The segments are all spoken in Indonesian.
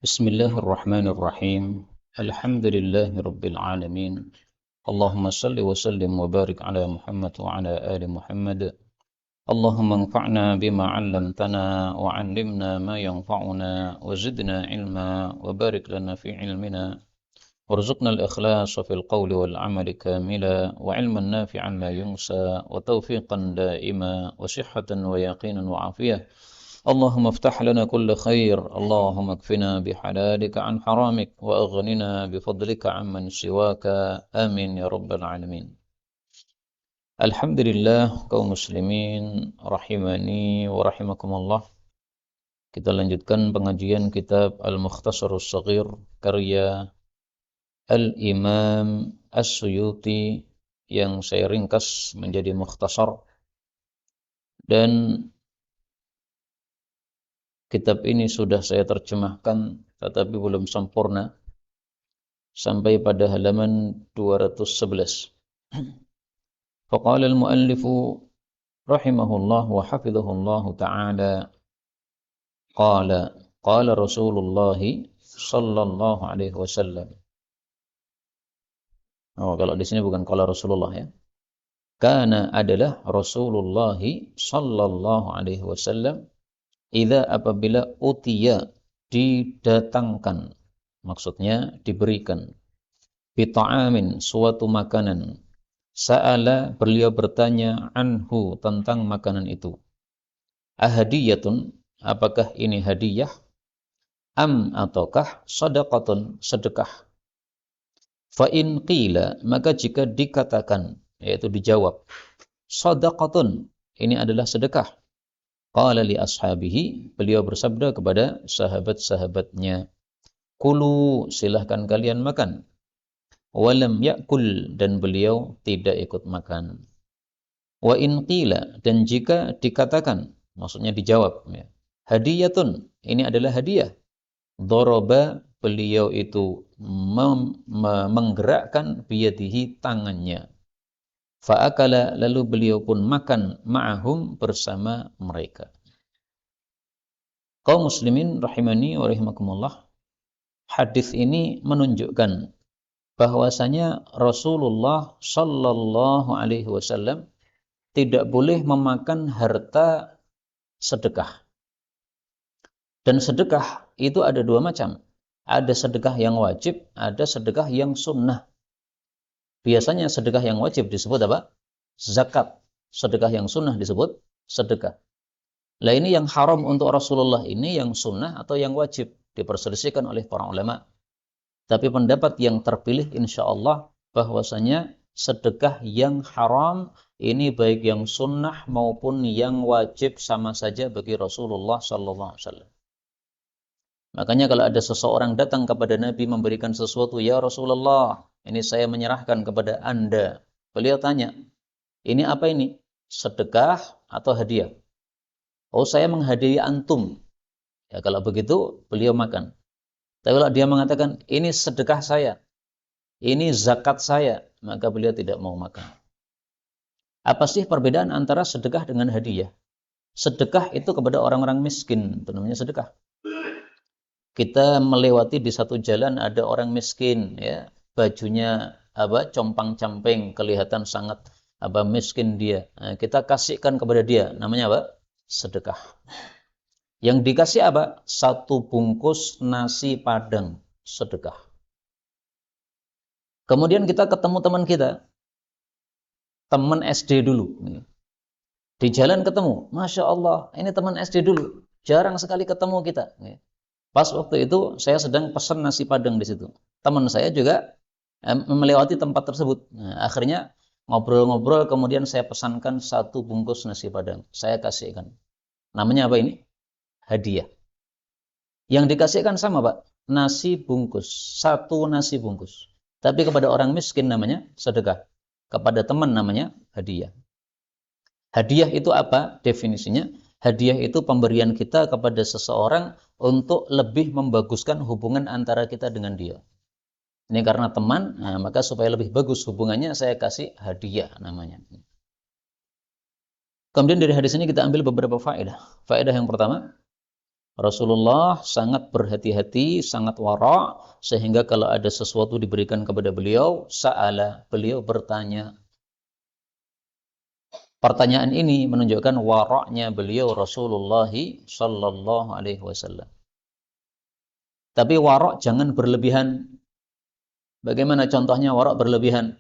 بسم الله الرحمن الرحيم الحمد لله رب العالمين اللهم صل وسلم وبارك على محمد وعلى آل محمد اللهم انفعنا بما علمتنا وعلمنا ما ينفعنا وزدنا علما وبارك لنا في علمنا وارزقنا الإخلاص في القول والعمل كاملا وعلما نافعا لا ينسى وتوفيقا دائما وصحة ويقينا وعافية اللهم افتح لنا كل خير اللهم اكفنا بحلالك عن حرامك وأغننا بفضلك عمن سواك آمين يا رب العالمين. Alhamdulillah kaum muslimin rahimani wa rahimakumullah. Kita lanjutkan pengajian kitab Al-Mukhtasarus Shaghir karya Al-Imam As-Suyuti yang saya ringkas menjadi mukhtasar, dan kitab ini sudah saya terjemahkan tetapi belum sempurna sampai pada halaman 211. Faqala al-muallifu rahimahullah wa hafizahullah ta'ala qala Rasulullah sallallahu alaihi wasallam. Oh, kalau di sini bukan qala Rasulullah ya. Kana adalah Rasulullah sallallahu alaihi wasallam idza apabila utiya didatangkan, maksudnya diberikan, bita'amin suatu makanan, sa'ala beliau bertanya, anhu tentang makanan itu, ahadiyatun apakah ini hadiah, am ataukah sadaqatun sedekah. Fa in qila maka jika dikatakan, yaitu dijawab, sadaqatun ini adalah sedekah, qala li ashabihi beliau bersabda kepada sahabat-sahabatnya, kulu silahkan kalian makan, walam yakul dan beliau tidak ikut makan. Wa in qila dan jika dikatakan, maksudnya dijawab ya, hadiyatun ini adalah hadiah, daraba beliau itu menggerakkan biyadihi tangannya, fa'akala lalu beliau pun makan, ma'ahum bersama mereka. Kaum muslimin rahimani wa rahimakumullah, hadis ini menunjukkan bahwasanya Rasulullah sallallahu alaihi wasallam tidak boleh memakan harta sedekah. Dan sedekah itu ada dua macam. Ada sedekah yang wajib, ada sedekah yang sunnah. Biasanya sedekah yang wajib disebut apa? Zakat. Sedekah yang sunnah disebut sedekah. Lah ini yang haram untuk Rasulullah ini yang sunnah atau yang wajib? Diperselisihkan oleh para ulama. Tapi pendapat yang terpilih insyaallah bahwasanya sedekah yang haram ini baik yang sunnah maupun yang wajib sama saja bagi Rasulullah sallallahu alaihi wasallam. Makanya kalau ada seseorang datang kepada Nabi memberikan sesuatu, ya Rasulullah, ini saya menyerahkan kepada Anda. Beliau tanya, ini apa ini? Sedekah atau hadiah? Oh, saya menghadiahi antum. Ya kalau begitu beliau makan. Tapi kalau dia mengatakan, ini sedekah saya, ini zakat saya, maka beliau tidak mau makan. Apa sih perbedaan antara sedekah dengan hadiah? Sedekah itu kepada orang-orang miskin, itu namanya sedekah. Kita melewati di satu jalan ada orang miskin, ya, bajunya compang-camping, kelihatan sangat miskin dia. Nah, kita kasihkan kepada dia, namanya apa? Sedekah. Yang dikasih apa? Satu bungkus nasi padang, sedekah. Kemudian kita ketemu teman kita, teman SD dulu. Di jalan ketemu, Masya Allah, ini teman SD dulu. Jarang sekali ketemu kita. Pas waktu itu saya sedang pesan nasi padang di situ. Teman saya juga melewati tempat tersebut. Nah, akhirnya ngobrol-ngobrol, kemudian saya pesankan satu bungkus nasi padang. Saya kasihkan. Namanya apa ini? Hadiah. Yang dikasihkan sama Pak, nasi bungkus. Satu nasi bungkus. Tapi kepada orang miskin namanya sedekah. Kepada teman namanya hadiah. Hadiah itu apa definisinya? Hadiah itu pemberian kita kepada seseorang untuk lebih membaguskan hubungan antara kita dengan dia. Ini karena teman, nah, maka supaya lebih bagus hubungannya saya kasih hadiah namanya. Kemudian dari hadis ini kita ambil beberapa faedah. Faedah yang pertama, Rasulullah sangat berhati-hati, sangat wara, sehingga kalau ada sesuatu diberikan kepada beliau, sa'ala, beliau bertanya. Pertanyaan ini menunjukkan waraknya beliau Rasulullah sallallahu alaihi wasallam. Tapi warak jangan berlebihan. Bagaimana contohnya warak berlebihan?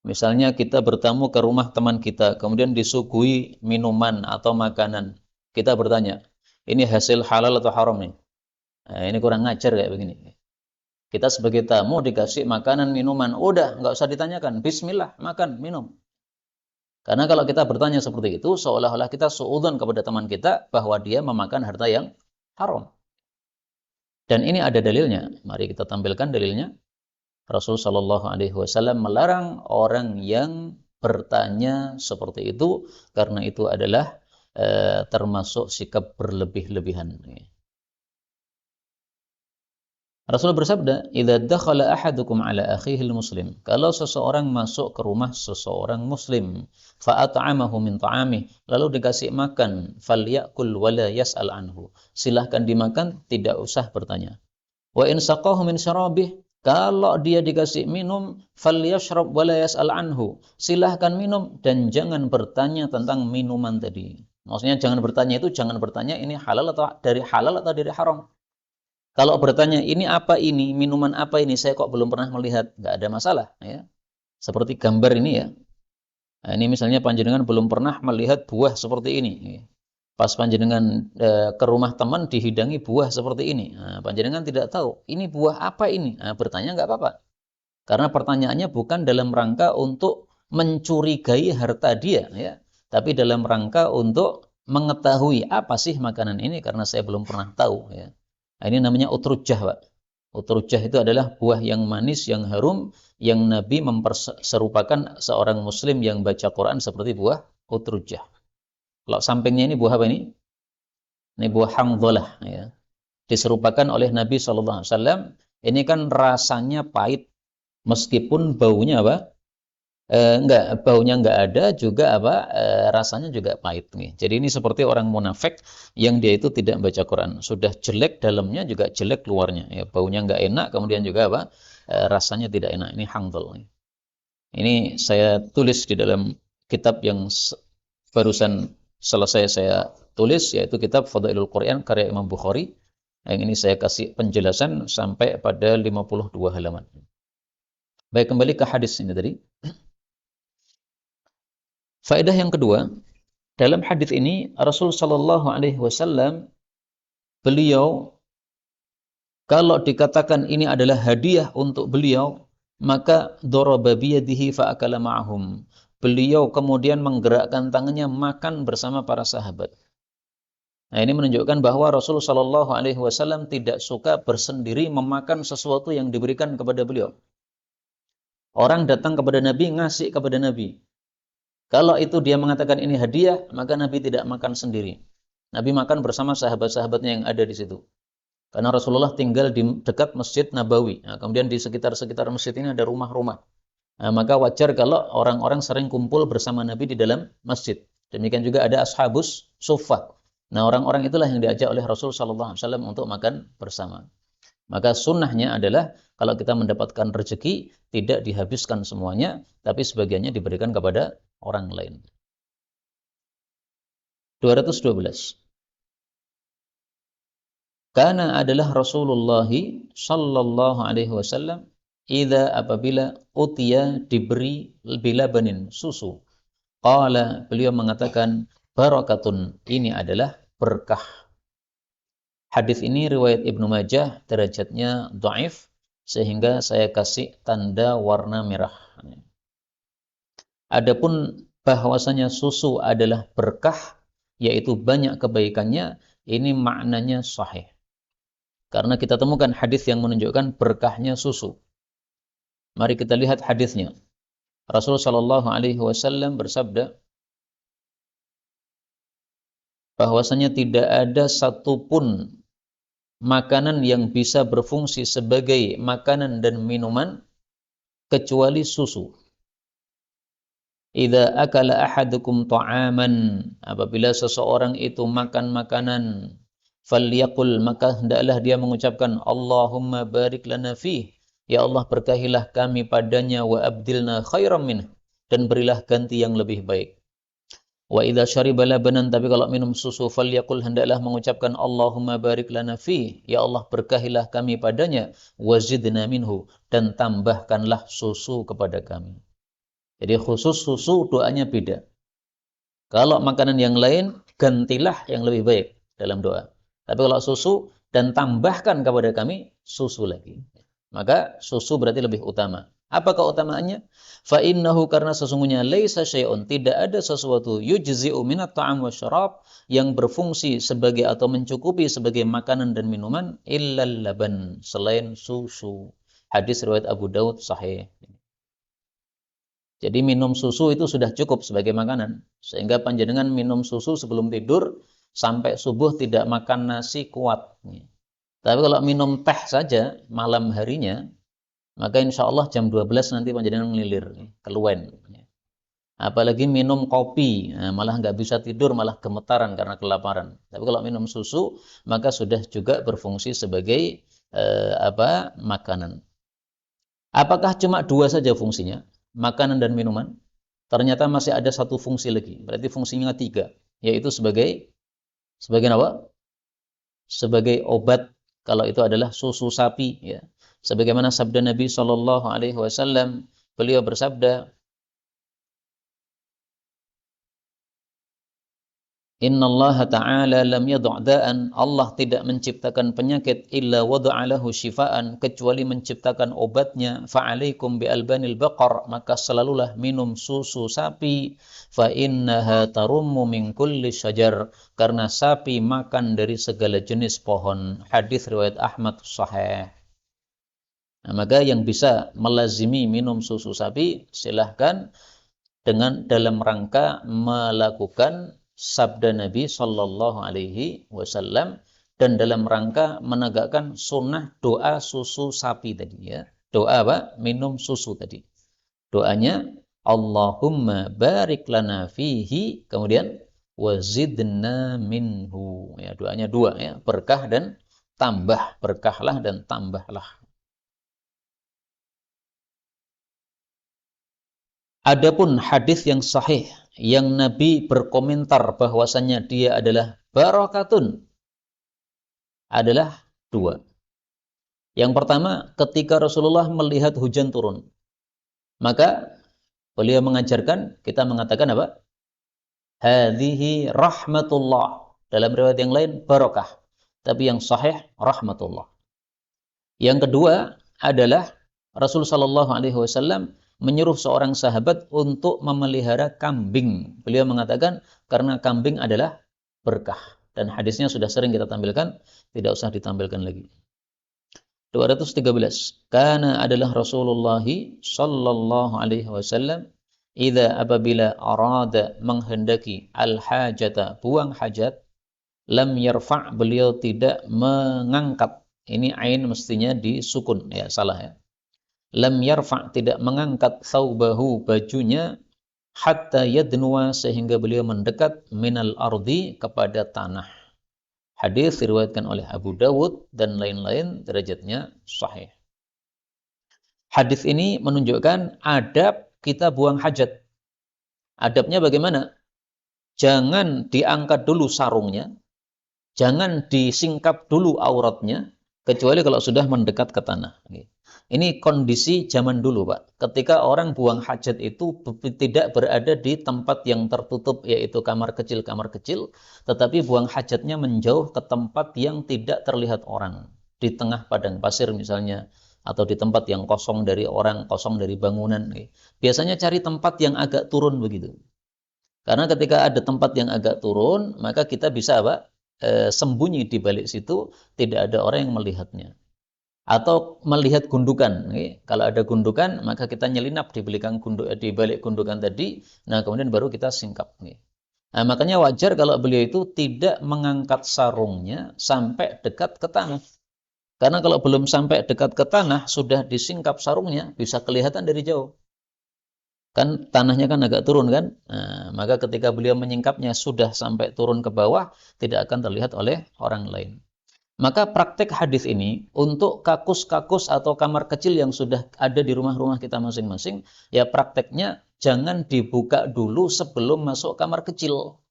Misalnya kita bertamu ke rumah teman kita, kemudian disuguhi minuman atau makanan. Kita bertanya, ini hasil halal atau haram nih? Nah, ini kurang ngajar kayak begini. Kita sebagai tamu dikasih makanan, minuman, udah nggak usah ditanyakan, bismillah, makan, minum. Karena kalau kita bertanya seperti itu, seolah-olah kita suudzon kepada teman kita bahwa dia memakan harta yang haram. Dan ini ada dalilnya. Mari kita tampilkan dalilnya. Rasul Shallallahu Alaihi Wasallam melarang orang yang bertanya seperti itu karena itu adalah termasuk sikap berlebih-lebihan. Rasul bersabda, "Idza dakhala ahadukum ala akhihi muslim." Kalau seseorang masuk ke rumah seseorang muslim, fa at'amahu min ta'amih, lalu dikasih makan, falyakul wala yas'al anhu. Silahkan dimakan, tidak usah bertanya. Wa in saqahu min syarabih, kalau dia dikasih minum, falyashrab wala yas'al anhu. Silahkan minum dan jangan bertanya tentang minuman tadi. Maksudnya jangan bertanya itu jangan bertanya ini halal atau dari haram. Kalau bertanya ini apa ini, minuman apa ini, saya kok belum pernah melihat, nggak ada masalah. Ya. Seperti gambar ini ya. Nah, ini misalnya panjenengan belum pernah melihat buah seperti ini. Ya. Pas panjenengan ke rumah teman dihidangi buah seperti ini. Nah, panjenengan tidak tahu, ini buah apa ini? Nah, bertanya nggak apa-apa. Karena pertanyaannya bukan dalam rangka untuk mencurigai harta dia. Ya. Tapi dalam rangka untuk mengetahui apa sih makanan ini, karena saya belum pernah tahu. Ya. Nah, ini namanya utrujah, Pak. Utrujah itu adalah buah yang manis, yang harum, yang Nabi memperserupakan seorang muslim yang baca Quran seperti buah utrujah. Kalau sampingnya ini buah apa ini? Ini buah hangdolah. Ya. Diserupakan oleh Nabi SAW. Ini kan rasanya pahit, meskipun baunya apa? Baunya enggak ada, juga rasanya juga pahit nih. Jadi ini seperti orang munafik yang dia itu tidak baca Quran, sudah jelek dalamnya juga jelek luarnya, ya, baunya enggak enak, kemudian juga rasanya tidak enak. Ini hangdol. Ini saya tulis di dalam kitab yang barusan selesai saya tulis, yaitu kitab Fadailul Quran karya Imam Bukhari. Yang ini saya kasih penjelasan sampai pada 52 halaman. Baik, kembali ke hadis ini tadi. Faedah yang kedua, dalam hadis ini Rasul Shallallahu Alaihi Wasallam beliau kalau dikatakan ini adalah hadiah untuk beliau, maka daraba biyadihi fa'akala ma'hum. Beliau kemudian menggerakkan tangannya makan bersama para sahabat. Nah, ini menunjukkan bahwa Rasul Shallallahu Alaihi Wasallam tidak suka bersendiri memakan sesuatu yang diberikan kepada beliau. Orang datang kepada Nabi, ngasih kepada Nabi. Kalau itu dia mengatakan ini hadiah, maka Nabi tidak makan sendiri. Nabi makan bersama sahabat-sahabatnya yang ada di situ. Karena Rasulullah tinggal di dekat Masjid Nabawi. Nah, kemudian di sekitar-sekitar masjid ini ada rumah-rumah. Nah, maka wajar kalau orang-orang sering kumpul bersama Nabi di dalam masjid. Demikian juga ada ashabus suffah. Nah, orang-orang itulah yang diajak oleh Rasul SAW untuk makan bersama. Maka sunnahnya adalah kalau kita mendapatkan rezeki, tidak dihabiskan semuanya, tapi sebagiannya diberikan kepada orang lain. 212. Karena adalah Rasulullah sallallahu alaihi wasallam apabila utia diberi bilabanin susu. Qala, beliau mengatakan barakatun, ini adalah berkah. Hadis ini riwayat Ibnu Majah, derajatnya dhaif sehingga saya kasih tanda warna merah. Adapun bahwasanya susu adalah berkah, yaitu banyak kebaikannya, ini maknanya sahih. Karena kita temukan hadis yang menunjukkan berkahnya susu. Mari kita lihat hadisnya. Rasulullah Shallallahu Alaihi Wasallam bersabda bahwasanya tidak ada satupun makanan yang bisa berfungsi sebagai makanan dan minuman kecuali susu. Idza akala ahadukum ta'aman, apabila seseorang itu makan makanan, falyaqul, maka hendaklah dia mengucapkan Allahumma barik lana fih, ya Allah berkahilah kami padanya, wa abdilna khairam minhu, dan berilah ganti yang lebih baik. Wa idza syariba labanan, tapi kalau minum susu, falyaqul, hendaklah mengucapkan Allahumma barik lana fih, ya Allah berkahilah kami padanya, wazidna minhu, dan tambahkanlah susu kepada kami. Jadi khusus susu doanya beda. Kalau makanan yang lain, gantilah yang lebih baik dalam doa. Tapi kalau susu, dan tambahkan kepada kami susu lagi. Maka susu berarti lebih utama. Apa keutamaannya? Fa innahu, karena sesungguhnya laisa syai'un, tidak ada sesuatu yujzi'u minat ta'am wa syarab, yang berfungsi sebagai atau mencukupi sebagai makanan dan minuman, illal laban, selain susu. Hadis riwayat Abu Daud sahih. Jadi minum susu itu sudah cukup sebagai makanan. Sehingga panjenengan minum susu sebelum tidur sampai subuh tidak makan nasi kuat. Tapi kalau minum teh saja malam harinya, maka insya Allah jam 12 nanti panjenengan ngelilir, keluwen. Apalagi minum kopi, malah nggak bisa tidur, malah gemetaran karena kelaparan. Tapi kalau minum susu, maka sudah juga berfungsi sebagai makanan. Apakah cuma dua saja fungsinya? Makanan dan minuman? Ternyata masih ada satu fungsi lagi. Berarti fungsinya tiga. Yaitu sebagai apa? Sebagai obat, kalau itu adalah susu sapi. Ya. Sebagaimana sabda Nabi SAW, beliau bersabda, Innallaha ta'ala lam yadu' da'an, Allah tidak menciptakan penyakit illa wada'alahu syifaan, kecuali menciptakan obatnya. Fa'alaikum bi'albanil baqar, maka selalulah minum susu sapi. Fa'innaha tarummu min kulli syajar, karena sapi makan dari segala jenis pohon. Hadis riwayat Ahmad sahih. Nah, maka yang bisa melazimi minum susu sapi, silahkan dengan dalam rangka melakukan sabda Nabi Sallallahu Alaihi Wasallam, dan dalam rangka menegakkan sunnah doa susu sapi tadi, ya. Doa apa? Minum susu tadi. Doanya Allahumma barik lana fihi, kemudian wazidna minhu. Ya, doanya dua, ya, berkah dan tambah, berkahlah dan tambahlah. Adapun hadis yang sahih yang Nabi berkomentar bahwasannya dia adalah barakatun adalah dua. Yang pertama, ketika Rasulullah melihat hujan turun, maka beliau mengajarkan, kita mengatakan apa? Hadhihi rahmatullah. Dalam riwayat yang lain barakah, tapi yang sahih rahmatullah. Yang kedua adalah Rasul sallallahu alaihi wasallam menyuruh seorang sahabat untuk memelihara kambing. Beliau mengatakan karena kambing adalah berkah. Dan hadisnya sudah sering kita tampilkan, tidak usah ditampilkan lagi. 213. Karena adalah Rasulullah sallallahu alaihi wasallam apabila arada, menghendaki, al-hajata, buang hajat, lam yarfa', beliau tidak mengangkat. Ini ain mestinya disukun, ya, salah, ya. Lam yarfa', tidak mengangkat, thawbahu, bajunya, hatta yadnuwa, sehingga beliau mendekat, minal ardi, kepada tanah. Hadis diriwayatkan oleh Abu Dawud dan lain-lain, derajatnya sahih. Hadis ini menunjukkan adab kita buang hajat. Adabnya bagaimana? Jangan diangkat dulu sarungnya, jangan disingkap dulu auratnya, kecuali kalau sudah mendekat ke tanah. Ini kondisi zaman dulu, Pak. Ketika orang buang hajat itu tidak berada di tempat yang tertutup, yaitu kamar kecil, tetapi buang hajatnya menjauh ke tempat yang tidak terlihat orang. Di tengah padang pasir misalnya, atau di tempat yang kosong dari orang, kosong dari bangunan. Biasanya cari tempat yang agak turun begitu. Karena ketika ada tempat yang agak turun, maka kita bisa apa? Sembunyi di balik situ, tidak ada orang yang melihatnya. Atau melihat gundukan. Kalau ada gundukan, maka kita nyelinap di balik gundukan tadi. Nah, kemudian baru kita singkap. Nah, makanya wajar kalau beliau itu tidak mengangkat sarungnya sampai dekat ke tanah. Karena kalau belum sampai dekat ke tanah, sudah disingkap sarungnya, bisa kelihatan dari jauh. Kan tanahnya kan agak turun kan? Nah, maka ketika beliau menyingkapnya sudah sampai turun ke bawah, tidak akan terlihat oleh orang lain. Maka praktek hadis ini untuk kakus-kakus atau kamar kecil yang sudah ada di rumah-rumah kita masing-masing, ya prakteknya jangan dibuka dulu sebelum masuk kamar kecil.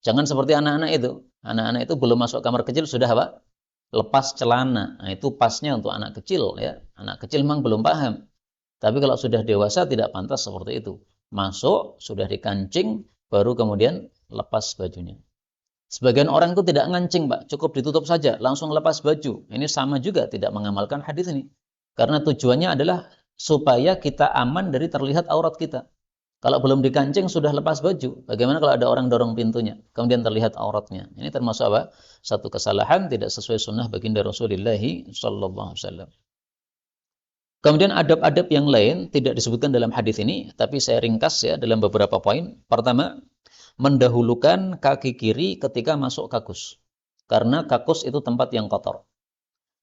Jangan seperti anak-anak itu. Anak-anak itu belum masuk kamar kecil sudah apa? Lepas celana. Nah, itu pasnya untuk anak kecil ya. Anak kecil memang belum paham. Tapi kalau sudah dewasa tidak pantas seperti itu. Masuk, sudah dikancing, baru kemudian lepas bajunya. Sebagian orang itu tidak ngancing, Pak. Cukup ditutup saja, langsung lepas baju. Ini sama juga tidak mengamalkan hadis ini. Karena tujuannya adalah supaya kita aman dari terlihat aurat kita. Kalau belum dikancing sudah lepas baju. Bagaimana kalau ada orang dorong pintunya, kemudian terlihat auratnya? Ini termasuk apa? Satu kesalahan tidak sesuai sunnah baginda Rasulullah sallallahu alaihi wasallam. Kemudian adab-adab yang lain tidak disebutkan dalam hadis ini, tapi saya ringkas ya dalam beberapa poin. Pertama, mendahulukan kaki kiri ketika masuk kakus. Karena kakus itu tempat yang kotor.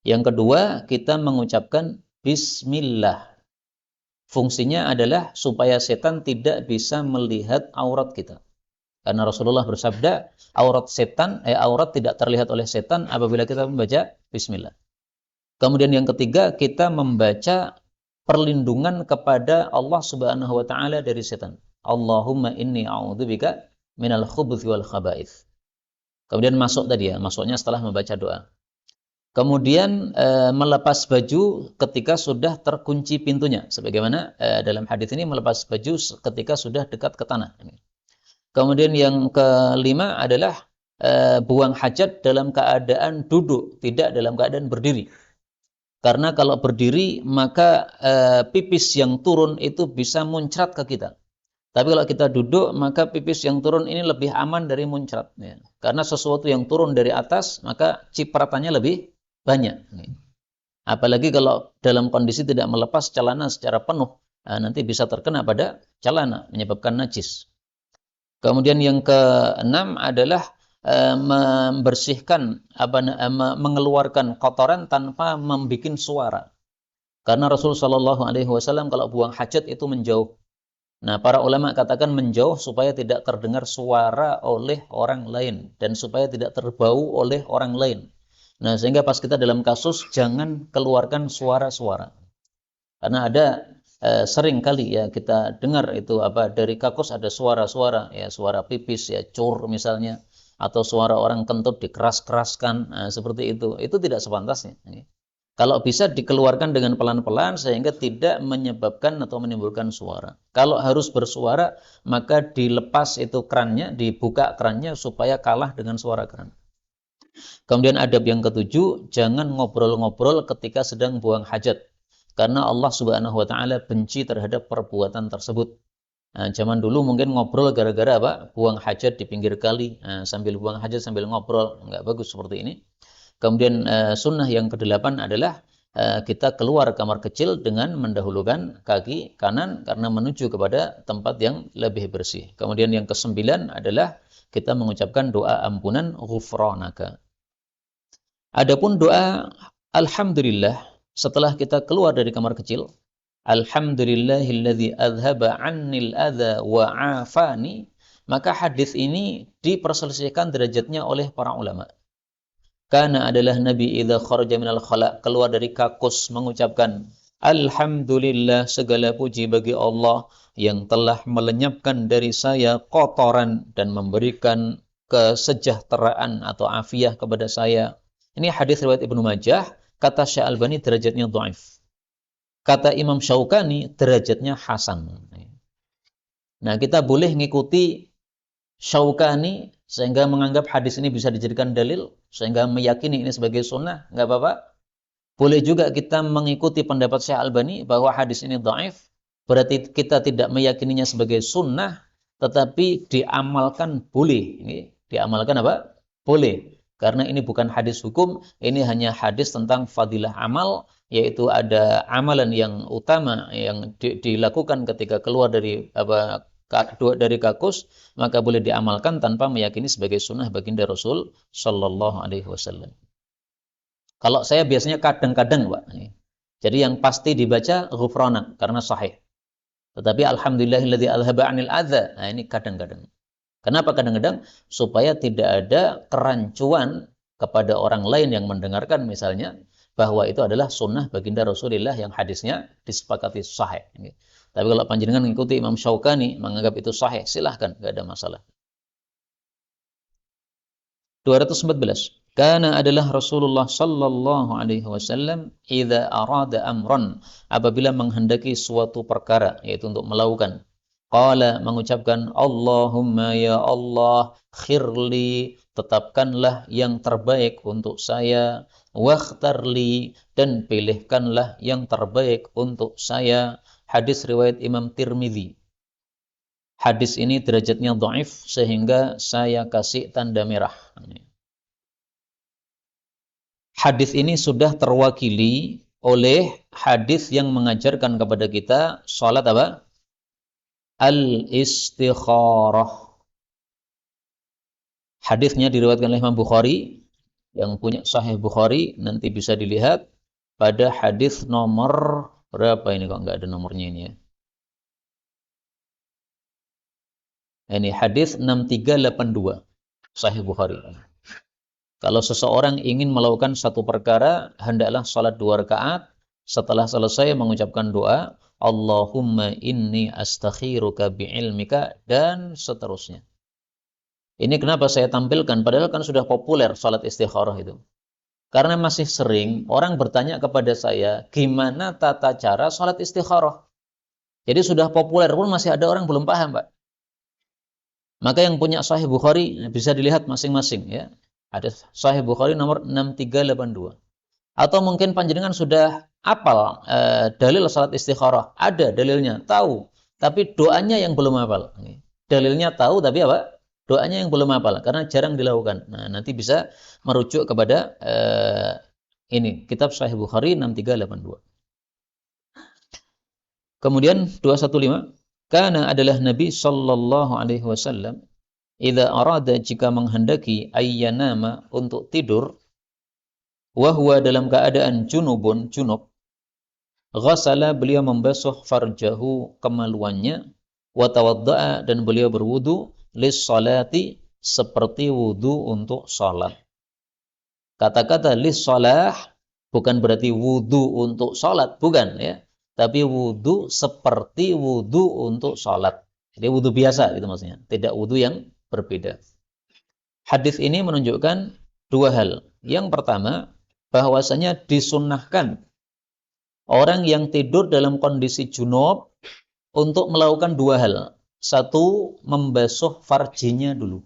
Yang kedua, kita mengucapkan bismillah. Fungsinya adalah supaya setan tidak bisa melihat aurat kita. Karena Rasulullah bersabda, aurat tidak terlihat oleh setan apabila kita membaca bismillah. Kemudian yang ketiga, kita membaca perlindungan kepada Allah Subhanahu wa taala dari setan. Allahumma inni a'udzubika minal khubuthi wal khaba'ith. Kemudian masuk tadi ya, masuknya setelah membaca doa. Kemudian melepas baju ketika sudah terkunci pintunya, sebagaimana dalam hadis ini melepas baju ketika sudah dekat ke tanah. Kemudian yang kelima adalah buang hajat dalam keadaan duduk, tidak dalam keadaan berdiri. Karena kalau berdiri maka pipis yang turun itu bisa muncrat ke kita. Tapi kalau kita duduk maka pipis yang turun ini lebih aman dari muncrat. Ya. Karena sesuatu yang turun dari atas maka cipratannya lebih banyak. Apalagi kalau dalam kondisi tidak melepas celana secara penuh, nanti bisa terkena pada celana menyebabkan najis. Kemudian yang keenam adalah membersihkan mengeluarkan kotoran tanpa membuat suara. Karena Rasulullah Shallallahu Alaihi Wasallam kalau buang hajat itu menjauh. Nah, para ulama katakan menjauh supaya tidak terdengar suara oleh orang lain dan supaya tidak terbau oleh orang lain. Nah, sehingga pas kita dalam kasus jangan keluarkan suara-suara. Karena ada sering kali ya kita dengar itu dari kakus ada suara-suara ya, suara pipis ya, cur misalnya, atau suara orang kentut dikeras-keraskan, seperti itu tidak sepantasnya. Kalau bisa dikeluarkan dengan pelan-pelan sehingga tidak menyebabkan atau menimbulkan suara. Kalau harus bersuara maka dilepas itu kerannya, dibuka kerannya supaya kalah dengan suara keran. Kemudian adab yang ketujuh, jangan ngobrol-ngobrol ketika sedang buang hajat. Karena Allah Subhanahu wa taala benci terhadap perbuatan tersebut. Nah, zaman dulu mungkin ngobrol gara-gara buang hajat di pinggir kali, sambil buang hajat sambil ngobrol, nggak bagus seperti ini. Kemudian sunnah yang kedelapan adalah kita keluar kamar kecil dengan mendahulukan kaki kanan karena menuju kepada tempat yang lebih bersih. Kemudian yang kesembilan adalah kita mengucapkan doa ampunan ghufranaka. Adapun doa alhamdulillah setelah kita keluar dari kamar kecil, alhamdulillahilladzi adhaba 'annil adza wa 'afani, maka hadis ini diperselisihkan derajatnya oleh para ulama. Karena adalah Nabi idza kharaja minal khala, keluar dari kakus mengucapkan alhamdulillah, segala puji bagi Allah yang telah melenyapkan dari saya kotoran dan memberikan kesejahteraan atau afiah kepada saya. Ini hadis riwayat Ibnu Majah. Kata Syekh Albani derajatnya dhaif. Kata Imam Syaukani derajatnya hasan. Nah, kita boleh mengikuti Syaukani sehingga menganggap hadis ini bisa dijadikan dalil, sehingga meyakini ini sebagai sunnah, nggak apa-apa. Boleh juga kita mengikuti pendapat Syekh Albani bahwa hadis ini dhaif, berarti kita tidak meyakininya sebagai sunnah, tetapi diamalkan boleh. Ini diamalkan apa? Boleh. Karena ini bukan hadis hukum, ini hanya hadis tentang fadilah amal, yaitu ada amalan yang utama yang dilakukan ketika keluar dari dari kakus, maka boleh diamalkan tanpa meyakini sebagai sunnah baginda Rasul Shallallahu Alaihi Wasallam. Kalau saya biasanya kadang-kadang, Pak. Jadi yang pasti dibaca ghufranak karena sahih. Tetapi alhamdulillahilladzi alhaba 'anil adza. Nah, ini kadang-kadang. Kenapa kadang-kadang? Supaya tidak ada kerancuan kepada orang lain yang mendengarkan misalnya bahwa itu adalah sunnah baginda Rasulullah yang hadisnya disepakati sahih. Tapi kalau panjenengan mengikuti Imam Syaukani menganggap itu sahih, silahkan, nggak ada masalah. 214. Karena adalah Rasulullah sallallahu alaihi wasallam idza arada amran, apabila menghendaki suatu perkara, yaitu untuk melakukan, qala, mengucapkan, Allahumma ya Allah khirli, tetapkanlah yang terbaik untuk saya, wakhtarli, dan pilihkanlah yang terbaik untuk saya. Hadis riwayat Imam Tirmidzi. Hadis ini derajatnya dhaif sehingga saya kasih tanda merah. Hadis ini sudah terwakili oleh hadis yang mengajarkan kepada kita salat apa? Al-istikharah. Hadisnya diriwayatkan oleh Imam Bukhari. Yang punya Sahih Bukhari nanti bisa dilihat pada hadis nomor berapa ini, kok nggak ada nomornya ini ya. Ini hadis 6382 Sahih Bukhari. Kalau seseorang ingin melakukan satu perkara, hendaklah salat 2 rakaat, setelah selesai mengucapkan doa, Allahumma inni astakhiruka bi'ilmika, dan seterusnya. Ini kenapa saya tampilkan, padahal kan sudah populer salat istikharah itu. Karena masih sering orang bertanya kepada saya, gimana tata cara salat istikharah? Jadi sudah populer pun masih ada orang belum paham, Pak. Maka yang punya Sahih Bukhari bisa dilihat masing-masing ya. Ada Sahih Bukhari nomor 6382. Atau mungkin panjenengan sudah hafal dalil salat istikharah. Ada dalilnya, tahu. Tapi doanya yang belum hafal. Dalilnya tahu, tapi apa? Doanya yang belum hafal. Karena jarang dilakukan. Nah, nanti bisa merujuk kepada ini. Kitab Sahih Bukhari 6382. Kemudian 215. Karena adalah Nabi sallallahu alaihi wasallam idza arada, jika menghendaki, ayyanama, untuk tidur, wahwa, dalam keadaan junubun, junub, ghasala, beliau membasuh farjahu, kemaluannya, wa tawadda'a, dan beliau berwudu, lis salati, seperti wudu untuk salat. Kata-kata lis salah bukan berarti wudu untuk salat, bukan ya, tapi wudu seperti wudu untuk salat. Jadi wudu biasa itu maksudnya, tidak wudu yang berbeda. Hadis ini menunjukkan dua hal. Yang pertama, bahwasanya disunnahkan orang yang tidur dalam kondisi junub untuk melakukan dua hal. Satu, membasuh farjinya dulu.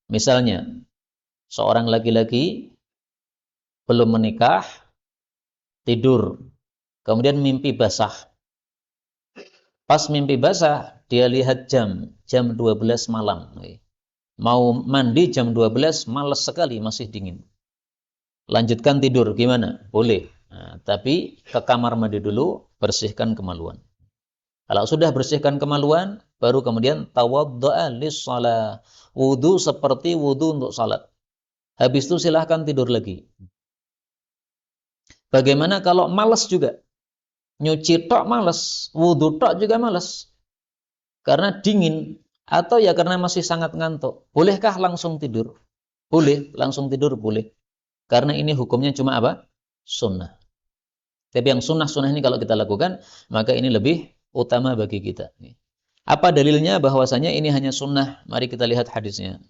Misalnya, seorang laki-laki belum menikah, tidur, kemudian mimpi basah. Pas mimpi basah, dia lihat jam 12 malam. Mau mandi jam 12, malas sekali, masih dingin. Lanjutkan tidur, gimana? Boleh. Nah, tapi ke kamar mandi dulu, bersihkan kemaluan. Kalau sudah bersihkan kemaluan, baru kemudian tawadda'a lis-shalah. Wudu seperti wudu untuk salat. Habis itu silahkan tidur lagi. Bagaimana kalau malas juga? Nyuci tok malas, wudu tok juga malas. Karena dingin, atau ya karena masih sangat ngantuk. Bolehkah langsung tidur? Boleh, langsung tidur boleh. Karena ini hukumnya cuma apa? Sunnah. Tapi yang sunnah-sunnah ini kalau kita lakukan, maka ini lebih utama bagi kita. Apa dalilnya bahwasanya ini hanya sunnah? Mari kita lihat hadisnya.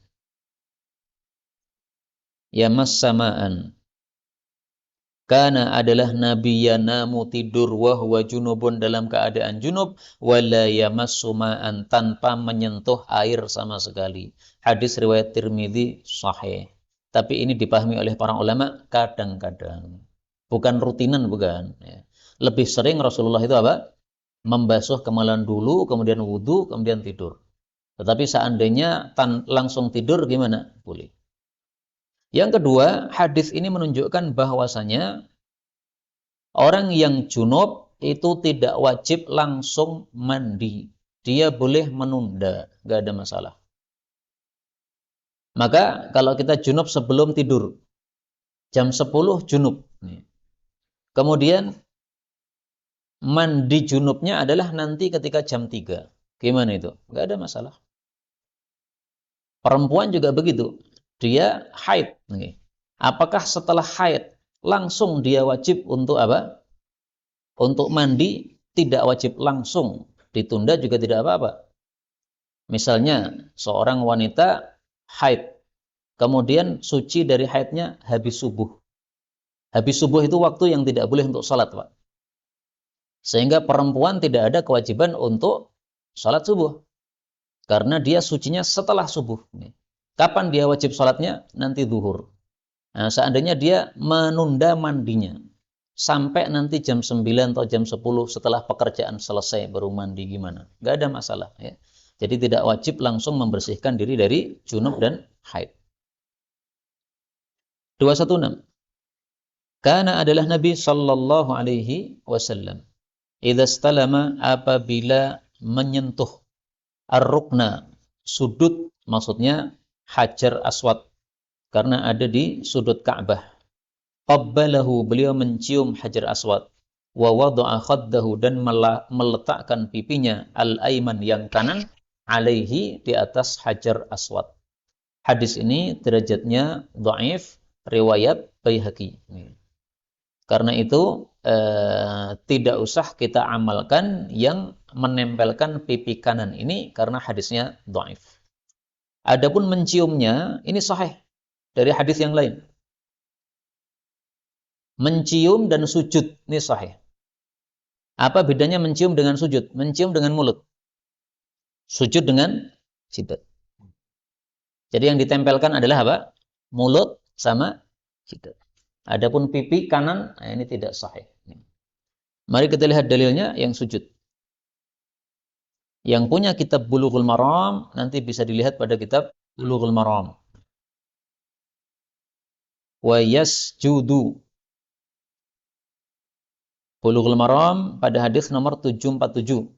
Ya mas-samaan. Karena adalah Nabi yanamu, tidur, wahwa junubun, dalam keadaan junub, wala yamassu ma'an, tanpa menyentuh air sama sekali. Hadis riwayat Tirmidzi sahih. Tapi ini dipahami oleh para ulama kadang-kadang. Bukan rutinan, bukan. Lebih sering Rasulullah itu apa? Membasuh kemaluan dulu, kemudian wudu, kemudian tidur. Tetapi seandainya langsung tidur gimana? Boleh. Yang kedua, hadis ini menunjukkan bahwasanya orang yang junub itu tidak wajib langsung mandi. Dia boleh menunda, nggak ada masalah. Maka kalau kita junub sebelum tidur, jam 10 junub. Kemudian mandi junubnya adalah nanti ketika jam 3. Gimana itu? Nggak ada masalah. Perempuan juga begitu. Dia haid. Apakah setelah haid langsung dia wajib untuk apa? Untuk mandi? Tidak wajib langsung. Ditunda juga tidak apa-apa. Misalnya seorang wanita haid. Kemudian suci dari haidnya habis subuh. Habis subuh itu waktu yang tidak boleh untuk salat, Pak. Sehingga perempuan tidak ada kewajiban untuk salat subuh. Karena dia sucinya setelah subuh. Kapan dia wajib salatnya? Nanti zuhur. Nah, seandainya dia menunda mandinya sampai nanti jam 9 atau jam 10 setelah pekerjaan selesai baru mandi gimana? Nggak ada masalah. Ya. Jadi tidak wajib langsung membersihkan diri dari junub dan haid. 216. Karena adalah Nabi Sallallahu Alaihi Wasallam. Idza stalama, apabila menyentuh ar-rukna, sudut, maksudnya Hajar Aswad, karena ada di sudut Ka'bah. Qabbalahu, beliau mencium Hajar Aswad. Wa wada'a khaddahu, dan meletakkan pipinya al-aiman, yang kanan, alaihi, di atas Hajar Aswad. Hadis ini derajatnya dhaif, riwayat Baihaqi. Karena itu tidak usah kita amalkan yang menempelkan pipi kanan ini karena hadisnya dhaif. Adapun menciumnya ini sahih dari hadis yang lain. Mencium dan sujud ini sahih. Apa bedanya mencium dengan sujud? Mencium dengan mulut. Sujud dengan jidat. Jadi yang ditempelkan adalah apa? Mulut sama jidat. Adapun pipi kanan, nah ini tidak sahih. Mari kita lihat dalilnya yang sujud. Yang punya kitab Bulughul Maram nanti bisa dilihat pada kitab Bulughul Maram. Wa yasjudu. Bulughul Maram pada hadis nomor 747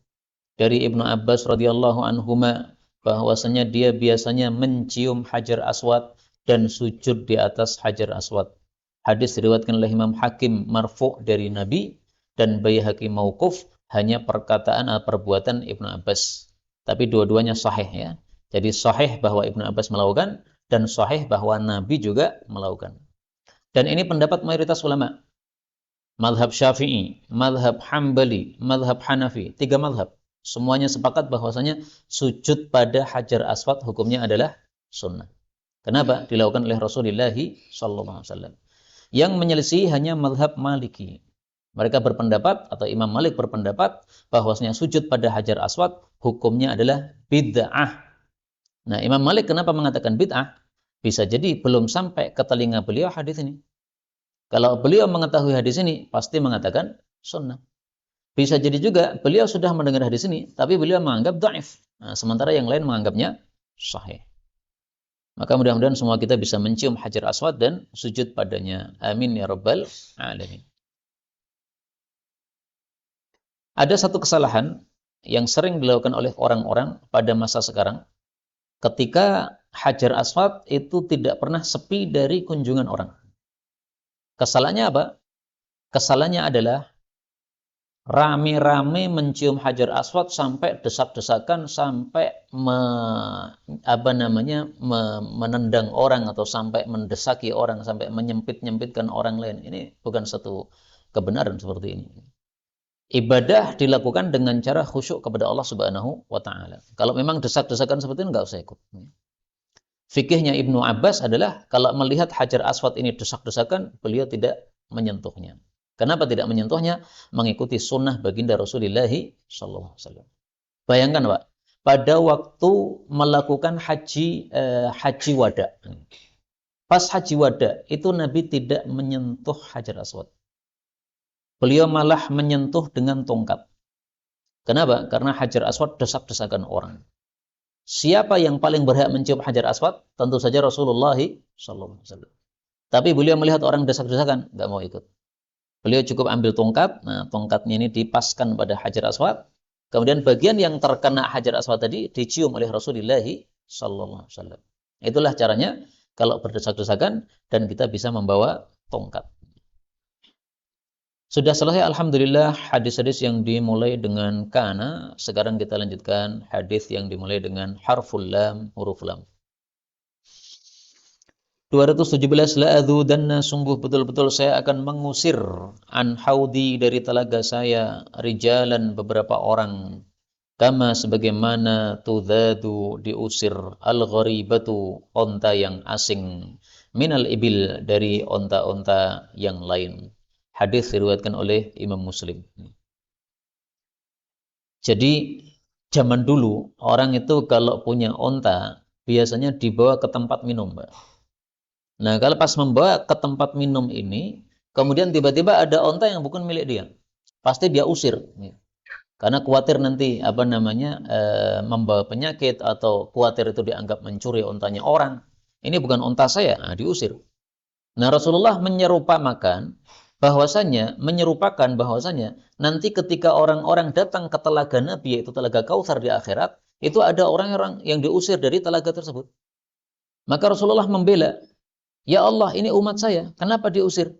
dari Ibnu Abbas radhiyallahu anhuma, bahwasanya dia biasanya mencium Hajar Aswad dan sujud di atas Hajar Aswad. Hadis diriwayatkan oleh Imam Hakim marfu' dari Nabi, dan Baihaqi mauquf, hanya perkataan atau perbuatan Ibnu Abbas. Tapi dua-duanya sahih ya. Jadi sahih bahwa Ibnu Abbas melakukan, dan sahih bahwa Nabi juga melakukan. Dan ini pendapat mayoritas ulama. Mazhab Syafi'i, mazhab Hambali, mazhab Hanafi, 3 mazhab. Semuanya sepakat bahwasanya sujud pada Hajar Aswad hukumnya adalah sunnah. Kenapa? Dilakukan oleh Rasulullah SAW. Yang menyelisih hanya mazhab Maliki. Mereka berpendapat, atau Imam Malik berpendapat, bahwasanya sujud pada Hajar Aswad hukumnya adalah bid'ah. Nah, Imam Malik kenapa mengatakan bid'ah? Bisa jadi belum sampai ke telinga beliau hadis ini. Kalau beliau mengetahui hadis ini, pasti mengatakan sunnah. Bisa jadi juga beliau sudah mendengar hadis ini, tapi beliau menganggap dhaif. Nah, sementara yang lain menganggapnya sahih. Maka mudah-mudahan semua kita bisa mencium Hajar Aswad dan sujud padanya. Amin ya rabbal alamin. Ada satu kesalahan yang sering dilakukan oleh orang-orang pada masa sekarang. Ketika Hajar Aswad itu tidak pernah sepi dari kunjungan orang. Kesalahannya apa? Kesalahannya adalah rame-rame mencium Hajar Aswad sampai desak-desakan, sampai menendang orang, atau sampai mendesaki orang, sampai menyempit-nyempitkan orang lain. Ini bukan satu kebenaran seperti ini. Ibadah dilakukan dengan cara khusyuk kepada Allah Subhanahu wa taala. Kalau memang desak-desakan seperti ini, enggak usah ikut. Fikihnya Ibnu Abbas adalah kalau melihat Hajar Aswad ini desak-desakan, beliau tidak menyentuhnya. Kenapa tidak menyentuhnya? Mengikuti sunnah baginda Rasulullah SAW. Bayangkan Pak, pada waktu melakukan haji wada. Pas haji wada, itu Nabi tidak menyentuh Hajar Aswad. Beliau malah menyentuh dengan tongkat. Kenapa? Karena Hajar Aswad desak-desakan orang. Siapa yang paling berhak mencium Hajar Aswad? Tentu saja Rasulullah SAW. Tapi beliau melihat orang desak-desakan, nggak mau ikut. Beliau cukup ambil tongkat. Nah, tongkatnya ini dipaskan pada Hajar Aswad. Kemudian bagian yang terkena Hajar Aswad tadi dicium oleh Rasulullah SAW. Itulah caranya kalau berdesak-desakan dan kita bisa membawa tongkat. Sudah selesai alhamdulillah hadis-hadis yang dimulai dengan kana. Sekarang kita lanjutkan hadis yang dimulai dengan harful lam, huruf lam. 217 la adzudanna, sungguh betul-betul saya akan mengusir an haudi, dari telaga saya, rijalan, beberapa orang, kama sebagaimana tudzadu, diusir, al-gharibatu, onta yang asing, minal ibil, dari onta-onta yang lain. Hadis diriwayatkan oleh Imam Muslim. Jadi zaman dulu orang itu kalau punya onta biasanya dibawa ke tempat minum, Mbak. Nah, kalau pas membawa ke tempat minum ini, kemudian tiba-tiba ada onta yang bukan milik dia, pasti dia usir, karena khawatir nanti membawa penyakit, atau khawatir itu dianggap mencuri ontanya orang. Ini bukan onta saya, nah, diusir. Nah, Rasulullah menyerupakan bahwasanya nanti ketika orang-orang datang ke telaga Nabi, yaitu telaga Kautsar di akhirat, itu ada orang-orang yang diusir dari telaga tersebut. Maka Rasulullah membela, ya Allah, ini umat saya, kenapa diusir?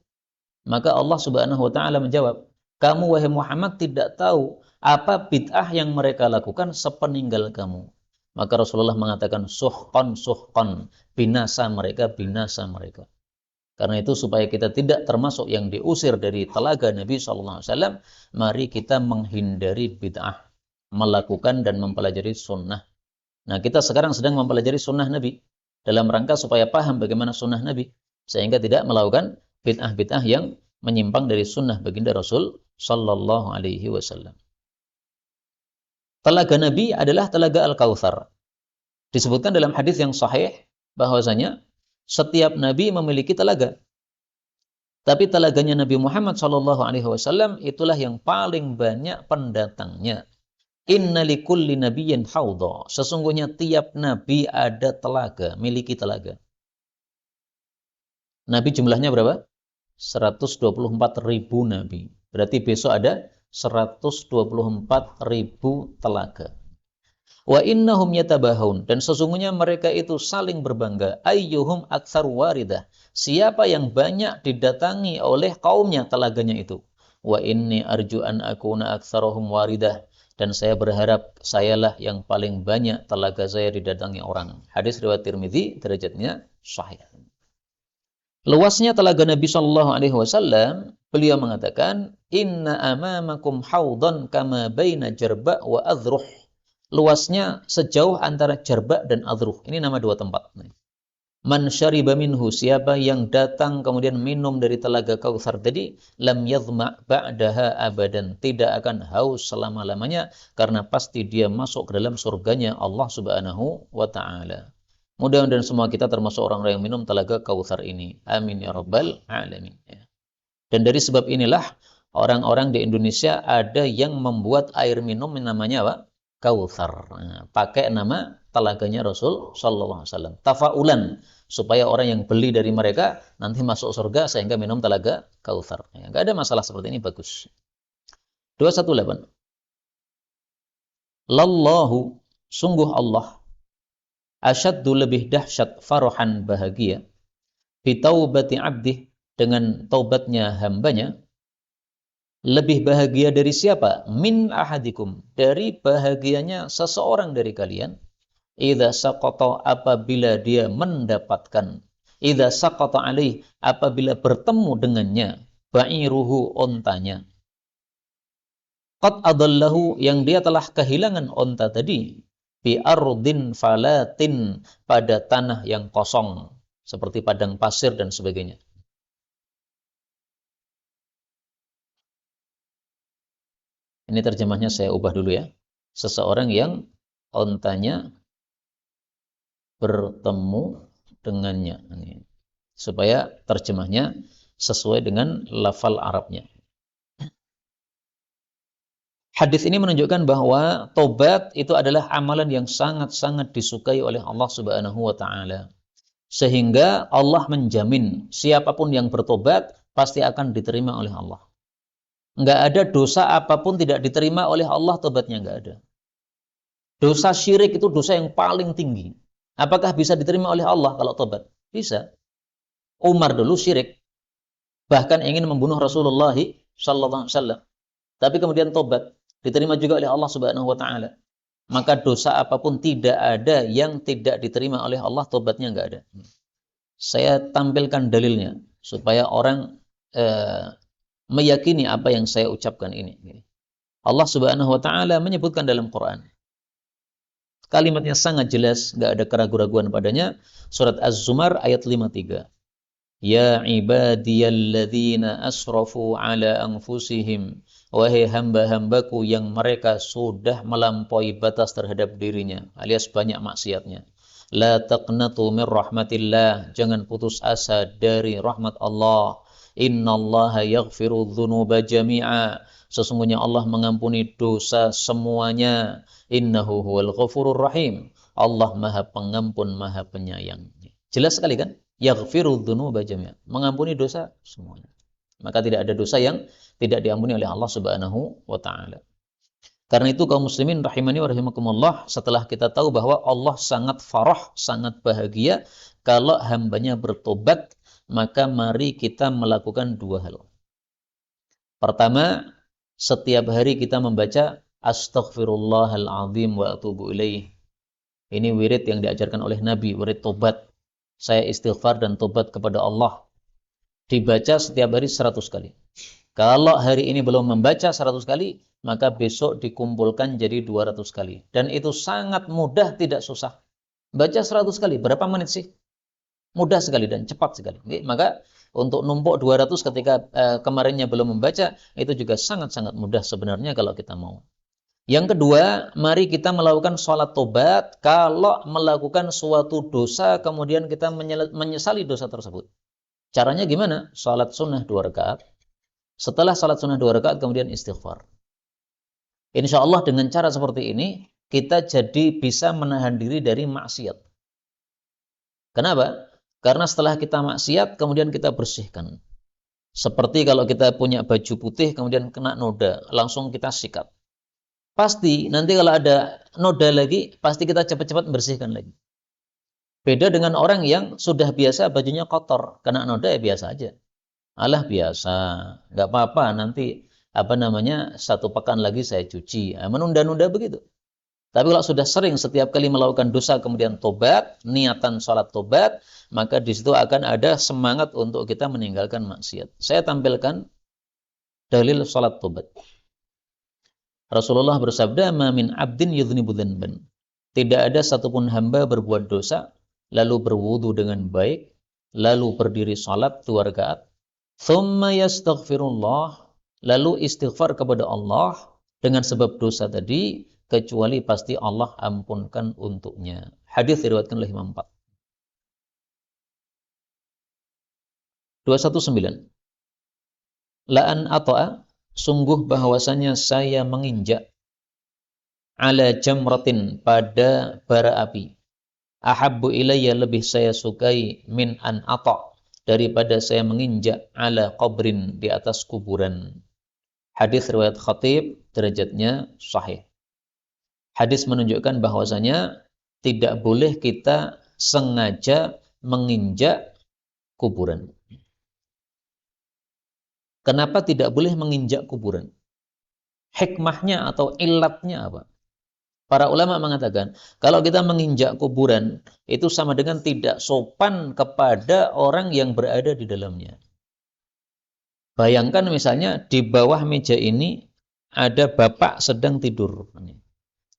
Maka Allah Subhanahu wa taala menjawab, kamu wahai Muhammad tidak tahu apa bid'ah yang mereka lakukan sepeninggal kamu. Maka Rasulullah mengatakan, suhqan suhqan, binasa mereka, binasa mereka. Karena itu supaya kita tidak termasuk yang diusir dari telaga Nabi SAW, mari kita menghindari bid'ah, melakukan dan mempelajari sunnah. Nah, kita sekarang sedang mempelajari sunnah Nabi dalam rangka supaya paham bagaimana sunnah Nabi, sehingga tidak melakukan bid'ah-bid'ah yang menyimpang dari sunnah baginda Rasul Sallallahu Alaihi Wasallam. Telaga Nabi adalah telaga Al-Kautsar. Disebutkan dalam hadis yang sahih bahwasanya setiap Nabi memiliki telaga. Tapi telaganya Nabi Muhammad Sallallahu Alaihi Wasallam itulah yang paling banyak pendatangnya. Inna likulli nabiyyin haudha. Sesungguhnya tiap nabi ada telaga, miliki telaga. Nabi jumlahnya berapa? 124.000 nabi. Berarti besok ada 124.000 telaga. Wa innahum yatabahun, dan sesungguhnya mereka itu saling berbangga. Ayyuhum aktsar waridah. Siapa yang banyak didatangi oleh kaumnya telaganya itu. Wa inni arju an akuna aktsarahum waridah. Dan saya berharap sayalah yang paling banyak telaga saya didatangi orang. Hadis riwayat Tirmidzi, derajatnya sahih. Luasnya telaga Nabi Shallallahu Alaihi Wasallam, beliau mengatakan, Inna amamakum haudon kama baina jarba wa adruh. Luasnya sejauh antara Jarba dan Adruh. Ini nama dua tempat. Man syariba minhu, siapa yang datang kemudian minum dari telaga Kautsar tadi, lam yadhma' ba'daha abadan, tidak akan haus selama-lamanya, karena pasti dia masuk ke dalam surganya Allah Subhanahu wa taala. Mudah-mudahan semua kita termasuk orang-orang yang minum telaga Kautsar ini. Amin ya rabbal alamin. Dan dari sebab inilah orang-orang di Indonesia ada yang membuat air minum namanya apa? Kautsar. Nah, pakai nama telaganya Rasul sallallahu alaihi wasallam. Tafaulan, supaya orang yang beli dari mereka nanti masuk surga sehingga minum telaga Kautsar. Ya, enggak ada masalah seperti ini, bagus. 218. Lallahu, sungguh Allah, asyaddu, lebih dahsyat, farahan, bahagia, bitaubati abdih, dengan taubatnya hambanya. Lebih bahagia dari siapa? Min ahadikum, dari bahagianya seseorang dari kalian. Idza saqata, apabila dia mendapatkan, idza saqata alaih, apabila bertemu dengannya, ba'iruhu, ontanya. Qad adallahu, yang dia telah kehilangan onta tadi, bi ardin falatin, pada tanah yang kosong seperti padang pasir dan sebagainya. Ini terjemahnya saya ubah dulu ya. Seseorang yang ontanya bertemu dengannya. Ini. Supaya terjemahnya sesuai dengan lafal Arabnya. Hadis ini menunjukkan bahwa tobat itu adalah amalan yang sangat-sangat disukai oleh Allah Subhanahu wa taala. Sehingga Allah menjamin siapapun yang bertobat pasti akan diterima oleh Allah. Enggak ada dosa apapun tidak diterima oleh Allah, tobatnya enggak ada. Dosa syirik itu dosa yang paling tinggi. Apakah bisa diterima oleh Allah kalau tobat? Bisa. Umar dulu syirik. Bahkan ingin membunuh Rasulullah sallallahu alaihi wasallam, tapi kemudian tobat, diterima juga oleh Allah Subhanahu wa taala. Maka dosa apapun tidak ada yang tidak diterima oleh Allah, tobatnya enggak ada. Saya tampilkan dalilnya supaya orang meyakini apa yang saya ucapkan ini. Allah Subhanahu wa taala menyebutkan dalam Quran. Kalimatnya sangat jelas, enggak ada keraguan-raguan padanya. Surat Az-Zumar ayat 53. Ya ibadiyalladzina asrafu ala anfusihim, wahai hamba-hambaku yang mereka sudah melampaui batas terhadap dirinya, alias banyak maksiatnya. La taqnatu min rahmatillah, jangan putus asa dari rahmat Allah. Innallaha yaghfiru dzunuba jami'a, sesungguhnya Allah mengampuni dosa semuanya. Innahu huwal ghafurur rahim, Allah Maha Pengampun, Maha Penyayang. Jelas sekali kan? Yaghfiru dzunuba jami'a, mengampuni dosa semuanya. Maka tidak ada dosa yang tidak diampuni oleh Allah Subhanahu wa taala. Karena itu kaum muslimin rahimani wa rahimakumullah, setelah kita tahu bahwa Allah sangat farah, sangat bahagia kalau hambanya bertobat, maka mari kita melakukan dua hal. Pertama, setiap hari kita membaca astaghfirullahal azim wa atubu ilaih. Ini wirid yang diajarkan oleh Nabi, wirid tobat. Saya istighfar dan tobat kepada Allah. Dibaca setiap hari 100 kali. Kalau hari ini belum membaca 100 kali, maka besok dikumpulkan jadi 200 kali. Dan itu sangat mudah, tidak susah. Baca 100 kali, berapa menit sih? Mudah sekali dan cepat sekali. Maka untuk numpuk 200 ketika kemarinnya belum membaca, itu juga sangat-sangat mudah sebenarnya kalau kita mau. Yang kedua, mari kita melakukan sholat tobat kalau melakukan suatu dosa, kemudian kita menyesali dosa tersebut. Caranya gimana? Sholat sunnah 2 rakaat. Setelah sholat sunnah 2 rakaat, kemudian istighfar. Insya Allah dengan cara seperti ini, kita jadi bisa menahan diri dari maksiat. Kenapa? Karena setelah kita maksiat, kemudian kita bersihkan. Seperti kalau kita punya baju putih, kemudian kena noda, langsung kita sikat. Pasti nanti kalau ada noda lagi, pasti kita cepat-cepat membersihkan lagi. Beda dengan orang yang sudah biasa bajunya kotor, kena noda ya biasa aja. Alah biasa, nggak apa-apa, nanti 1 pekan lagi saya cuci. Menunda-nunda begitu. Tapi kalau sudah sering setiap kali melakukan dosa kemudian tobat, niatan sholat tobat, maka di situ akan ada semangat untuk kita meninggalkan maksiat. Saya tampilkan dalil sholat tobat. Rasulullah bersabda, "Ma min 'abdin yudhnibu dzanban." Tidak ada satupun hamba berbuat dosa, lalu berwudu dengan baik, lalu berdiri salat 2 rakaat, tsumma yastaghfirullah, lalu istighfar kepada Allah dengan sebab dosa tadi, kecuali pasti Allah ampunkan untuknya. Hadis diriwayatkan oleh Imam 4. 219. La'an ata'a, sungguh bahwasanya saya menginjak ala jamratin, pada bara api. Ahabbu ilayya, lebih saya sukai, min an ata', daripada saya menginjak ala qabrin, di atas kuburan. Hadis riwayat Khatib, derajatnya sahih. Hadis menunjukkan bahwasanya tidak boleh kita sengaja menginjak kuburan. Kenapa tidak boleh menginjak kuburan? Hikmahnya atau ilatnya apa? Para ulama mengatakan, kalau kita menginjak kuburan, itu sama dengan tidak sopan kepada orang yang berada di dalamnya. Bayangkan misalnya di bawah meja ini ada bapak sedang tidur.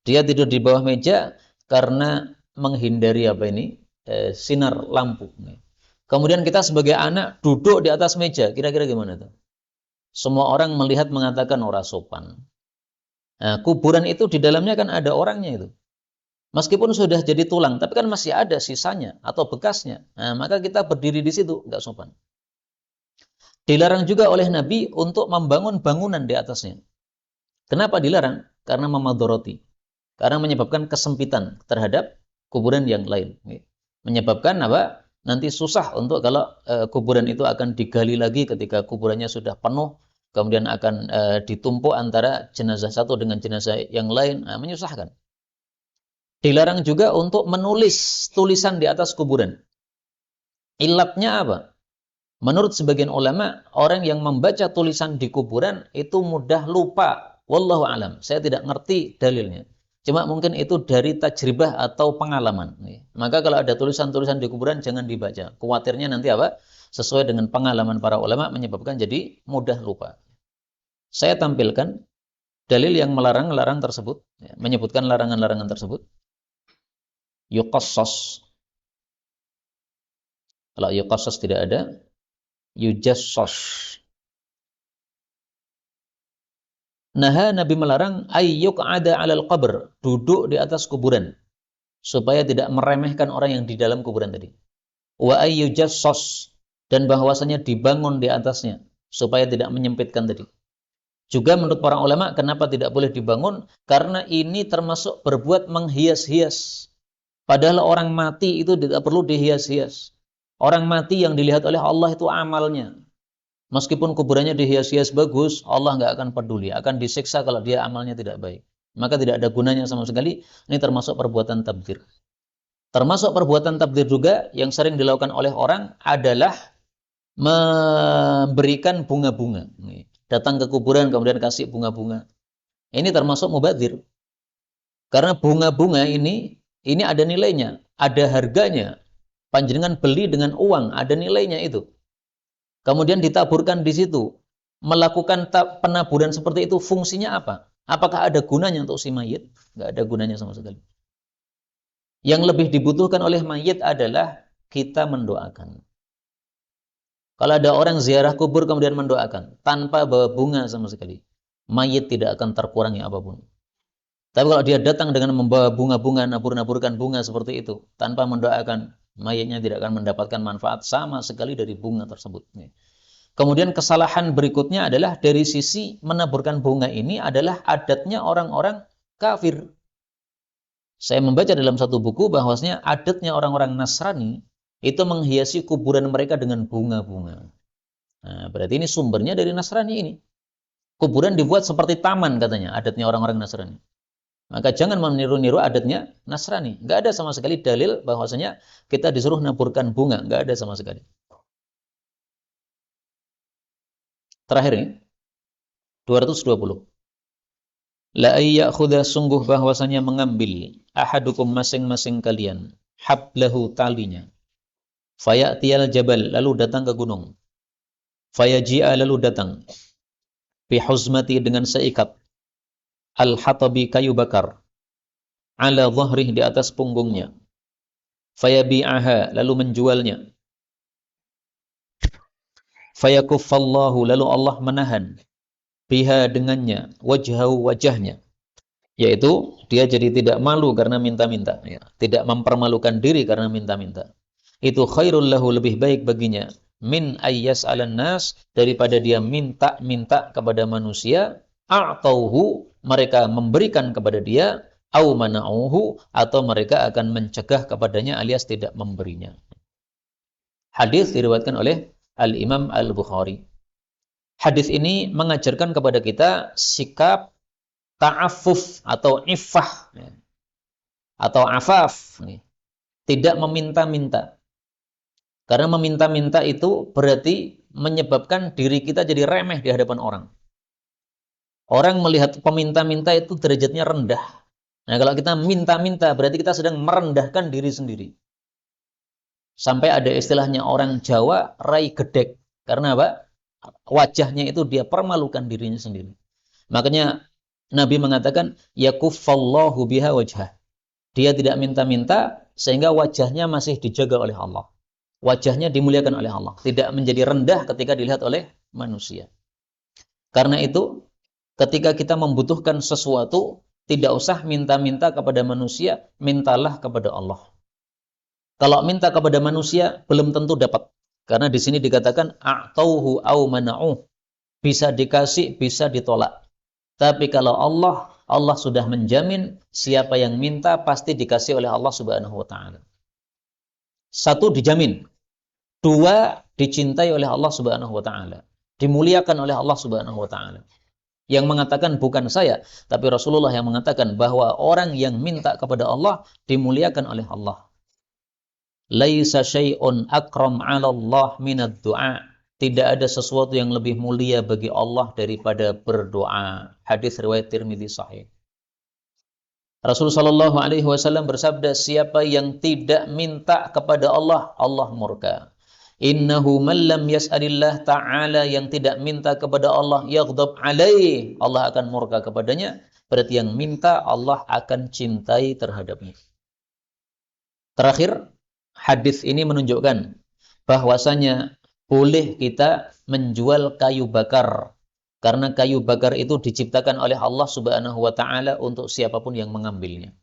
Dia tidur di bawah meja karena menghindari sinar lampu. Kemudian kita sebagai anak duduk di atas meja, kira-kira gimana tuh? Semua orang melihat mengatakan ora sopan. Nah, kuburan itu di dalamnya kan ada orangnya itu. Meskipun sudah jadi tulang, tapi kan masih ada sisanya atau bekasnya. Nah, maka kita berdiri di situ, nggak sopan. Dilarang juga oleh Nabi untuk membangun bangunan di atasnya. Kenapa dilarang? Karena memadoroti. Karena menyebabkan kesempitan terhadap kuburan yang lain. Menyebabkan apa? Nanti susah untuk kalau kuburan itu akan digali lagi ketika kuburannya sudah penuh. Kemudian akan ditumpuk antara jenazah satu dengan jenazah yang lain, menyusahkan. Dilarang juga untuk menulis tulisan di atas kuburan. Ilatnya apa? Menurut sebagian ulama, orang yang membaca tulisan di kuburan itu mudah lupa. Wallahu alam. Saya tidak ngerti dalilnya. Cuma mungkin itu dari tajribah atau pengalaman. Maka kalau ada tulisan-tulisan di kuburan jangan dibaca. Khawatirnya nanti apa? Sesuai dengan pengalaman para ulama menyebabkan jadi mudah lupa. Saya tampilkan dalil yang melarang-larang tersebut, menyebutkan larangan-larangan tersebut. Yuqassas. Kalau yuqassas tidak ada, yujassas. Nah, Nabi melarang ayyuk ada alal qabr, duduk di atas kuburan, supaya tidak meremehkan orang yang di dalam kuburan tadi. Wa ayyujassas, dan bahwasanya dibangun di atasnya, supaya tidak menyempitkan tadi. Juga menurut para ulama, kenapa tidak boleh dibangun? Karena ini termasuk berbuat menghias-hias. Padahal orang mati itu tidak perlu dihias-hias. Orang mati yang dilihat oleh Allah itu amalnya. Meskipun kuburannya dihias-hias bagus, Allah nggak akan peduli, akan disiksa kalau dia amalnya tidak baik. Maka tidak ada gunanya sama sekali. Ini termasuk perbuatan tabdzir. Termasuk perbuatan tabdzir juga yang sering dilakukan oleh orang adalah memberikan bunga-bunga. Datang ke kuburan kemudian kasih bunga-bunga. Ini termasuk mubadzir. Karena bunga-bunga ini ada nilainya, ada harganya. Panjenengan beli dengan uang, ada nilainya itu. Kemudian ditaburkan di situ. Melakukan penaburan seperti itu fungsinya apa? Apakah ada gunanya untuk si mayit? Nggak ada gunanya sama sekali. Yang lebih dibutuhkan oleh mayit adalah kita mendoakan. Kalau ada orang ziarah kubur kemudian mendoakan, tanpa bawa bunga sama sekali, mayit tidak akan terkurangi apapun. Tapi kalau dia datang dengan membawa bunga-bunga, nabur-naburkan bunga seperti itu, tanpa mendoakan, mayitnya tidak akan mendapatkan manfaat sama sekali dari bunga tersebut. Kemudian kesalahan berikutnya adalah dari sisi menaburkan bunga ini adalah adatnya orang-orang kafir. Saya membaca dalam satu buku bahwasanya adatnya orang-orang Nasrani itu menghiasi kuburan mereka dengan bunga-bunga. Nah, berarti ini sumbernya dari Nasrani ini. Kuburan dibuat seperti taman katanya, adatnya orang-orang Nasrani. Maka jangan meniru-niru adatnya Nasrani. Nggak ada sama sekali dalil bahwasanya kita disuruh naburkan bunga. Nggak ada sama sekali. Terakhir ini, 220. La ayyakhudha, sungguh bahwasanya mengambil ahadukum masing-masing kalian hablahu, talinya. Fayatiyal jabal, lalu datang ke gunung. Fayaji'a, lalu datang. Bihuzmati, dengan seikat. Al-hatabi, kayu bakar. Ala dhahrih, di atas punggungnya. Fayabi'aha, lalu menjualnya. Fayakuffallahu, lalu Allah menahan. Biha, dengannya. Wajhahu, wajahnya. Yaitu, dia jadi tidak malu karena minta-minta. Ya. Tidak mempermalukan diri karena minta-minta. Itu khairul lahu, lebih baik baginya. Min ayyas alan nas, daripada dia minta-minta kepada manusia. A'tauhu, mereka memberikan kepada dia. Au mana'uhu, atau mereka akan mencegah kepadanya alias tidak memberinya. Hadis diriwayatkan oleh Al-Imam Al-Bukhari. Hadis ini mengajarkan kepada kita sikap ta'affuf atau iffah atau afaf, tidak meminta-minta. Karena meminta-minta itu berarti menyebabkan diri kita jadi remeh di hadapan orang. Orang melihat peminta-minta itu derajatnya rendah. Nah, kalau kita minta-minta berarti kita sedang merendahkan diri sendiri. Sampai ada istilahnya orang Jawa, rai gedek. Karena apa? Wajahnya itu dia permalukan dirinya sendiri. Makanya Nabi mengatakan, yakuffallahu biha wajhah. Dia tidak minta-minta sehingga wajahnya masih dijaga oleh Allah. Wajahnya dimuliakan oleh Allah. Tidak menjadi rendah ketika dilihat oleh manusia. Karena itu, ketika kita membutuhkan sesuatu, tidak usah minta-minta kepada manusia, mintalah kepada Allah. Kalau minta kepada manusia, belum tentu dapat. Karena di sini dikatakan, a'tauhu au mana'uh. Bisa dikasih, bisa ditolak. Tapi kalau Allah sudah menjamin, siapa yang minta pasti dikasih oleh Allah Subhanahu wa ta'ala. Satu, dijamin. Dua, dicintai oleh Allah Subhanahu wa ta'ala. Dimuliakan oleh Allah Subhanahu wa ta'ala. Yang mengatakan bukan saya, tapi Rasulullah yang mengatakan bahwa orang yang minta kepada Allah dimuliakan oleh Allah. Laisa syai'un akram 'ala Allah minad du'a. Tidak ada sesuatu yang lebih mulia bagi Allah daripada berdoa. Hadis riwayat Tirmidzi sahih. Rasulullah Shallallahu Alaihi Wasallam bersabda, siapa yang tidak minta kepada Allah, Allah murka. Innahu man lam yas'alillah ta'ala, yang tidak minta kepada Allah, yaghdab alaih, Allah akan murka kepadanya. Berarti yang minta, Allah akan cintai terhadapnya. Terakhir, hadis ini menunjukkan bahwasanya boleh kita menjual kayu bakar. Karena kayu bakar itu diciptakan oleh Allah Subhanahu wa taala untuk siapapun yang mengambilnya.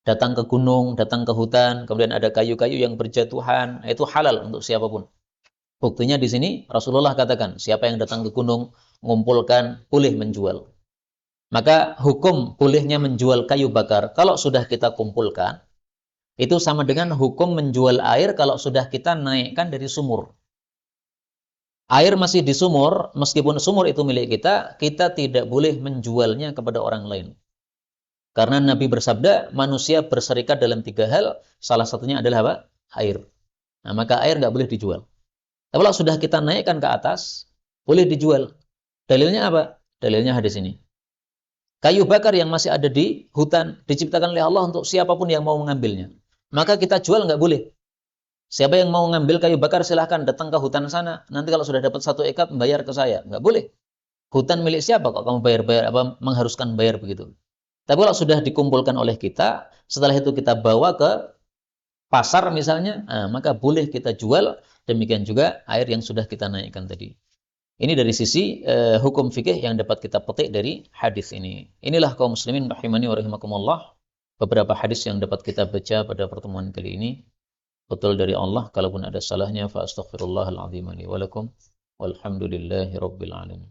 Datang ke gunung, datang ke hutan, kemudian ada kayu-kayu yang berjatuhan, itu halal untuk siapapun. Buktinya di sini Rasulullah katakan, siapa yang datang ke gunung, mengumpulkan, boleh menjual. Maka hukum bolehnya menjual kayu bakar kalau sudah kita kumpulkan, itu sama dengan hukum menjual air kalau sudah kita naikkan dari sumur. Air masih di sumur, meskipun sumur itu milik kita, kita tidak boleh menjualnya kepada orang lain. Karena Nabi bersabda, manusia berserikat dalam 3 hal, salah satunya adalah apa? Air. Nah, maka air nggak boleh dijual. Tapi kalau sudah kita naikkan ke atas, boleh dijual. Dalilnya apa? Dalilnya hadis ini. Kayu bakar yang masih ada di hutan, diciptakan oleh Allah untuk siapapun yang mau mengambilnya. Maka kita jual nggak boleh. Siapa yang mau ngambil kayu bakar silahkan datang ke hutan sana. Nanti kalau sudah dapat 1 ikat bayar ke saya. Nggak boleh. Hutan milik siapa kok kamu bayar-bayar, apa mengharuskan bayar begitu. Tapi kalau sudah dikumpulkan oleh kita, setelah itu kita bawa ke pasar misalnya, maka boleh kita jual. Demikian juga air yang sudah kita naikkan tadi. Ini dari sisi hukum fikih yang dapat kita petik dari hadis ini. Inilah kaum muslimin rahimani wa rahimakumullah, beberapa hadis yang dapat kita baca pada pertemuan kali ini. Betul dari Allah, kalaupun ada salahnya fa astaghfirullahal azim li wa lakum walhamdulillahi rabbil alamin.